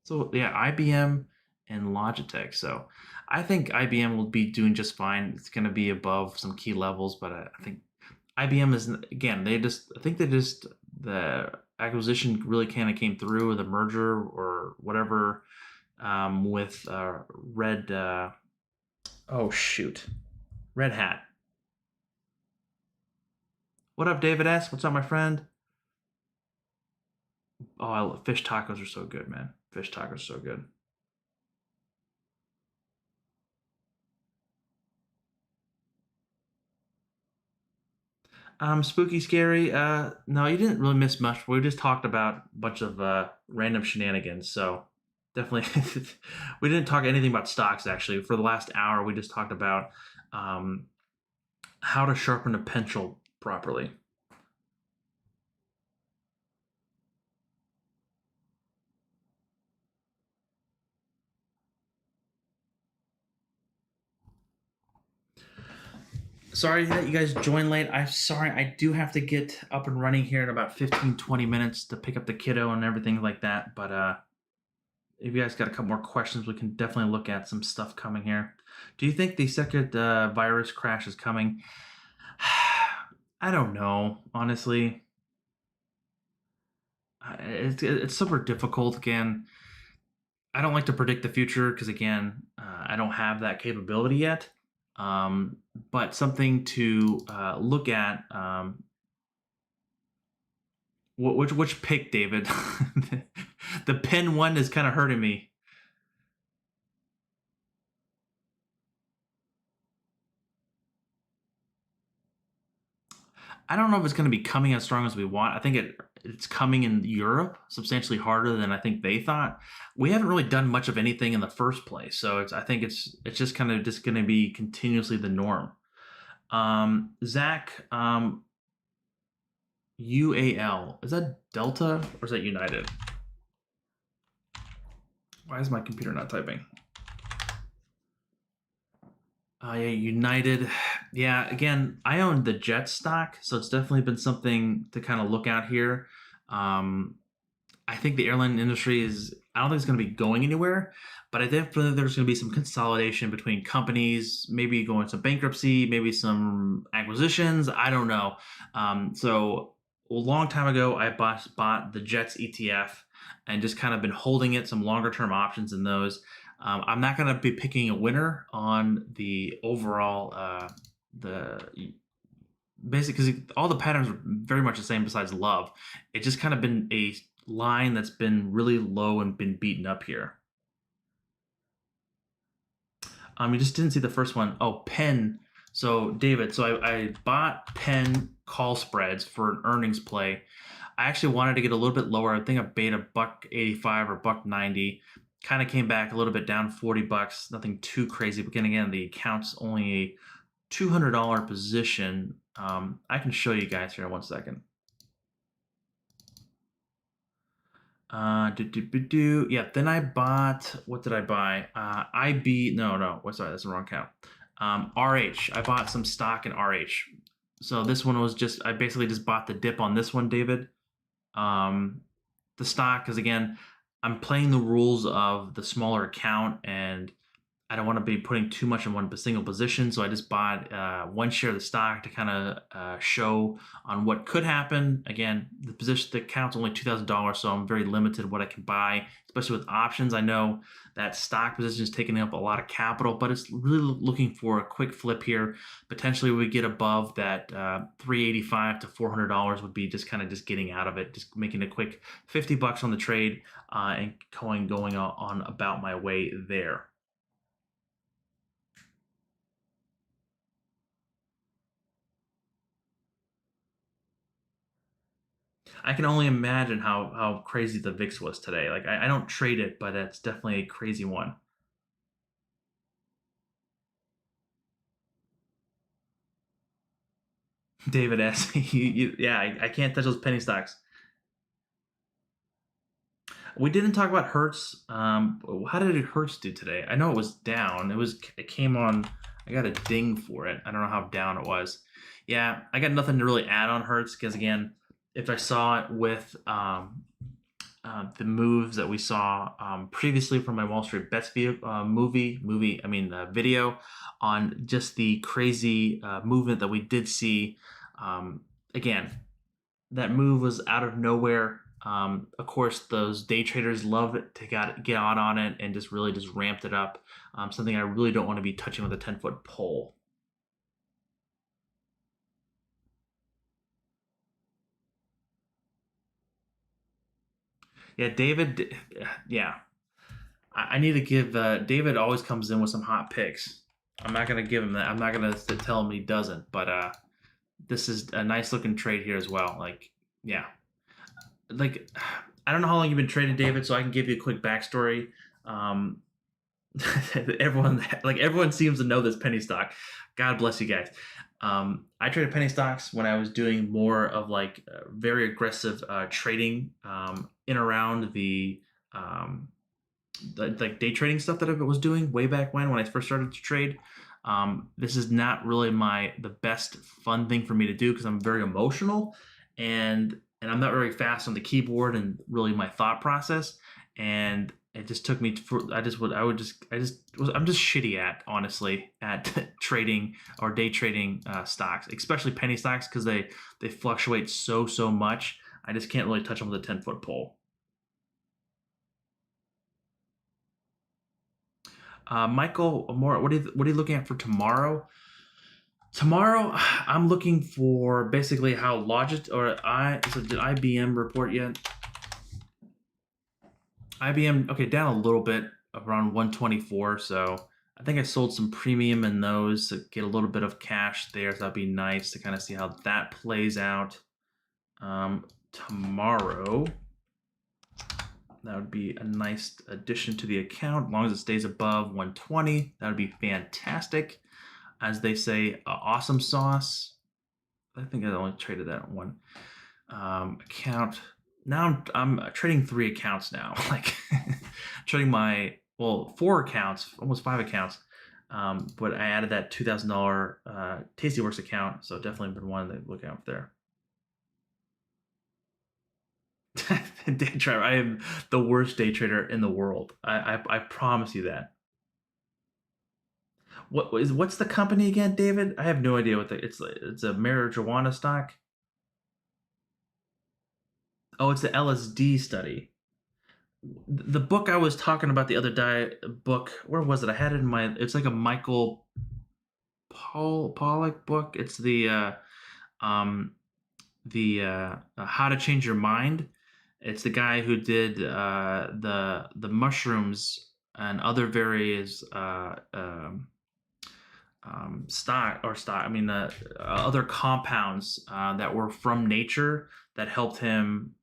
So yeah, IBM and Logitech. So I think IBM will be doing just fine. It's going to be above some key levels, but I think IBM is again. I think the acquisition really kind of came through, the merger or whatever, with Red. Oh shoot, Red Hat. What up, David S? What's up, my friend? Oh, fish tacos are so good, man. Fish tacos are so good. Spooky, scary. No, you didn't really miss much. We just talked about a bunch of random shenanigans. So definitely, we didn't talk anything about stocks. Actually, for the last hour, we just talked about um, how to sharpen a pencil properly. Sorry that you guys joined late. I'm sorry. I do have to get up and running here in about 15, 20 minutes to pick up the kiddo and everything like that. But if you guys got a couple more questions, we can definitely look at some stuff coming here. Do you think the second virus crash is coming? I don't know, honestly. It's super difficult. Again, I don't like to predict the future because, again, I don't have that capability yet. Um, but something to look at. Which pick, David? The pen one is kind of hurting me. I don't know if it's going to be coming as strong as we want. I think it's coming in Europe substantially harder than I think they thought. We haven't really done much of anything in the first place, so I think it's just kind of just going to be continuously the norm. Zach, UAL, is that Delta or is that United? Why is my computer not typing? Yeah, United. Yeah, again, I own the Jet stock, so it's definitely been something to kind of look at here. Um, I think the airline industry is, I don't think it's going to be going anywhere, but I think there's going to be some consolidation between companies, maybe going to bankruptcy, maybe some acquisitions. I don't know. So a long time ago, I bought the Jets ETF and just kind of been holding it, some longer term options in those. I'm not going to be picking a winner on the overall, the basically because all the patterns are very much the same besides love. It's just kind of been a line that's been really low and been beaten up here. You just didn't see the first one. Oh, Penn. So David, so I bought Penn call spreads for an earnings play. I actually wanted to get a little bit lower. I think I bait a buck 85 or buck 90. Kind of came back a little bit down 40 bucks. Nothing too crazy. But again, the account's only a $200 position. I can show you guys here in 1 second. Yeah. Then I bought. What did I buy? IB. No. What's sorry? That's the wrong count. RH. I bought some stock in RH. So this one was just. I basically just bought the dip on this one, David. Um, the stock, because again, I'm playing the rules of the smaller account, and I don't want to be putting too much in one single position, so I just bought one share of the stock to kind of show on what could happen. Again, the account's only $2,000, so I'm very limited what I can buy, especially with options. I know that stock position is taking up a lot of capital, but it's really looking for a quick flip here. Potentially, we get above that 385 to $400 would be just kind of just getting out of it, just making a quick 50 bucks on the trade and going on about my way there. I can only imagine how crazy the VIX was today. Like I don't trade it, but it's definitely a crazy one. David S. Yeah, I can't touch those penny stocks. We didn't talk about Hertz. How did Hertz do today? I know it was down. It came on. I got a ding for it. I don't know how down it was. Yeah, I got nothing to really add on Hertz because again, if I saw it with the moves that we saw previously from my Wall Street Bets video on just the crazy movement that we did see. Again, that move was out of nowhere. Of course, those day traders love it to get on it and just really just ramped it up. Something I really don't want to be touching with a 10-foot pole. Yeah, David. Yeah, I need to give David always comes in with some hot picks. I'm not gonna give him that. I'm not gonna tell him he doesn't. But this is a nice looking trade here as well. Like, yeah, like I don't know how long you've been trading, David, so I can give you a quick backstory. Um, everyone seems to know this penny stock. God bless you guys. I traded penny stocks when I was doing more of like very aggressive trading in around um, the like day trading stuff that I was doing way back when I first started to trade. This is not really the best fun thing for me to do because I'm very emotional and I'm not very fast on the keyboard and really my thought process. And it just took me to, I'm just shitty at honestly at trading or day trading stocks, especially penny stocks because they fluctuate so much. I just can't really touch them with a 10-foot pole. Michael, more. What are you looking at for tomorrow? Tomorrow, I'm looking for basically how Logitech so did IBM report yet? IBM, okay, down a little bit, around 124. So I think I sold some premium in those to get a little bit of cash there. So that'd be nice to kind of see how that plays out. Tomorrow, that would be a nice addition to the account. As long as it stays above 120, that would be fantastic. As they say, awesome sauce. I think I only traded that one account. Now I'm trading 3 accounts now. Like trading my 4 accounts, almost 5 accounts. But I added that $2,000 Tastyworks account, so definitely been one to look out there. Day trader, I am the worst day trader in the world. I promise you that. What's the company again, David? I have no idea what it's a marijuana stock. Oh, it's the LSD study. The book I was talking about the other day, book, where was it? I had it in my, it's like a Michael Pollock book. It's um How to Change Your Mind. It's the guy who did the mushrooms and other various other compounds that were from nature that helped him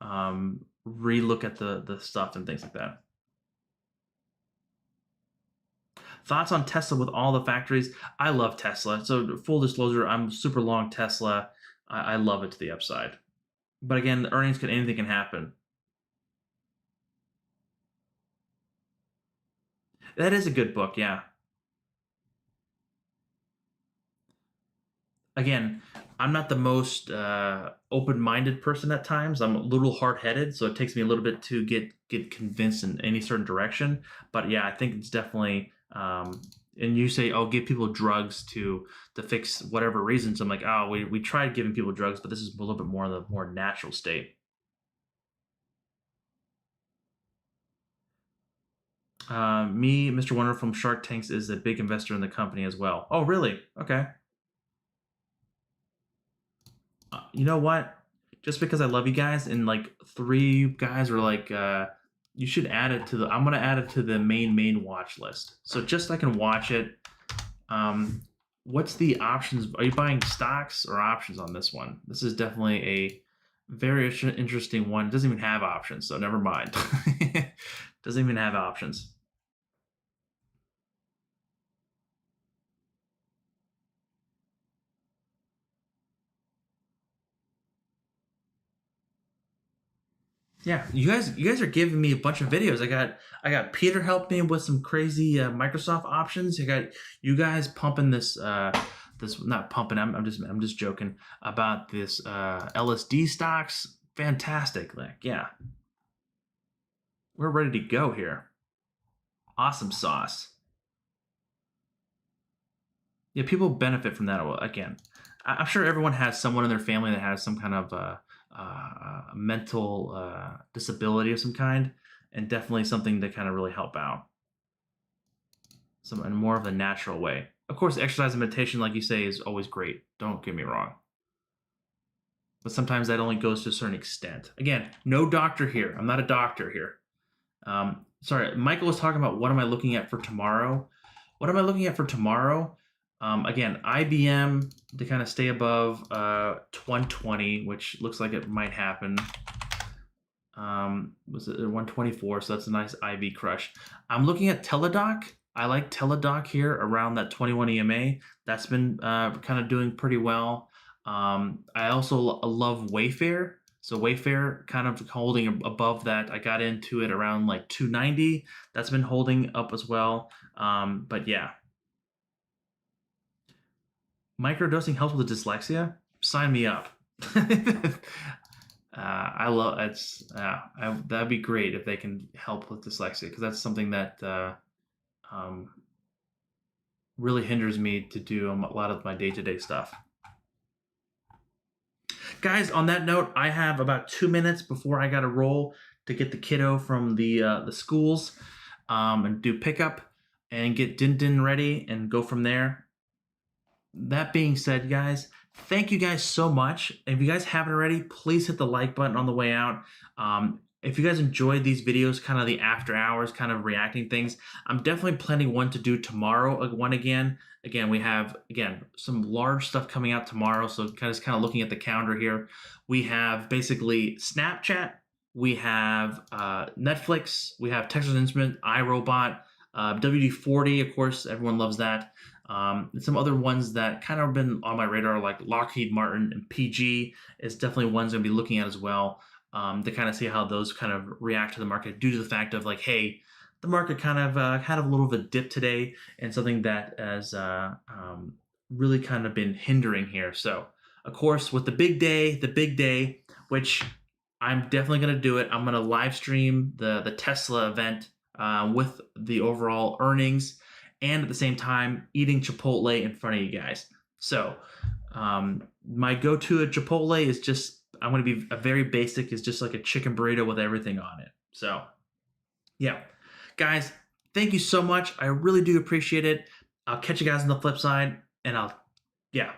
relook at the stuff and things like that. Thoughts on Tesla with all the factories? I love Tesla. So full disclosure, I'm super long Tesla. I love it to the upside. But again, the earnings anything can happen. That is a good book, yeah. Again, I'm not the most open-minded person at times. I'm a little hard-headed, so it takes me a little bit to get convinced in any certain direction. But yeah, I think it's definitely. And you say, "Oh, give people drugs to fix whatever reasons." I'm like, "Oh, we tried giving people drugs, but this is a little bit more in the more natural state." Me, Mr. Wonder from Shark Tanks is a big investor in the company as well. Oh, really? Okay. You know what? Just because I love you guys, and like 3 guys were like, you should add it to the. I'm gonna add it to the main watch list. So just so I can watch it. Um, what's the options? Are you buying stocks or options on this one? This is definitely a very interesting one. It doesn't even have options, so never mind. Doesn't even have options. Yeah, you guys are giving me a bunch of videos. I got Peter helped me with some crazy Microsoft options. I got you guys pumping this not pumping. I'm just joking about this LSD stocks. Fantastic. Like, yeah, we're ready to go here. Awesome sauce. Yeah, people benefit from that. Well, again, I'm sure everyone has someone in their family that has some kind of mental disability of some kind, and definitely something to kind of really help out. Some in more of a natural way. Of course, exercise and meditation, like you say, is always great. Don't get me wrong. But sometimes that only goes to a certain extent. Again, no doctor here. I'm not a doctor here. Sorry, Michael was talking about what am I looking at for tomorrow. What am I looking at for tomorrow? Again, IBM to kind of stay above 120, which looks like it might happen. Was it 124? So that's a nice IV crush. I'm looking at Teladoc. I like Teladoc here around that 21 EMA. That's been kind of doing pretty well. I also love Wayfair. So Wayfair kind of holding above that. I got into it around like 290. That's been holding up as well. But yeah. Microdosing helps with dyslexia? Sign me up. I love it's that'd be great if they can help with dyslexia, because that's something that um, really hinders me to do a lot of my day-to-day stuff. Guys, on that note, I have about 2 minutes before I got to roll to get the kiddo from the schools and do pickup and get Din ready and go from there. That being said, guys, thank you guys so much. If you guys haven't already, please hit the like button on the way out. If you guys enjoyed these videos, kind of the after hours, kind of reacting things, I'm definitely planning one to do tomorrow, one again. Again, we have, some large stuff coming out tomorrow. So kind of looking at the calendar here. We have basically Snapchat, we have Netflix, we have Texas Instruments, iRobot, WD-40, of course, everyone loves that. Some other ones that kind of been on my radar, like Lockheed Martin and PG, is definitely ones I'm gonna be looking at as well, to kind of see how those kind of react to the market, due to the fact of like, hey, the market kind of had a little bit of a dip today, and something that has really kind of been hindering here. So, of course, with the big day, which I'm definitely gonna do it. I'm gonna live stream the Tesla event with the overall earnings, and at the same time eating Chipotle in front of you guys. So my go-to at Chipotle is just, I'm going to be a very basic, is just like a chicken burrito with everything on it. So yeah, guys, thank you so much. I really do appreciate it. I'll catch you guys on the flip side, and yeah,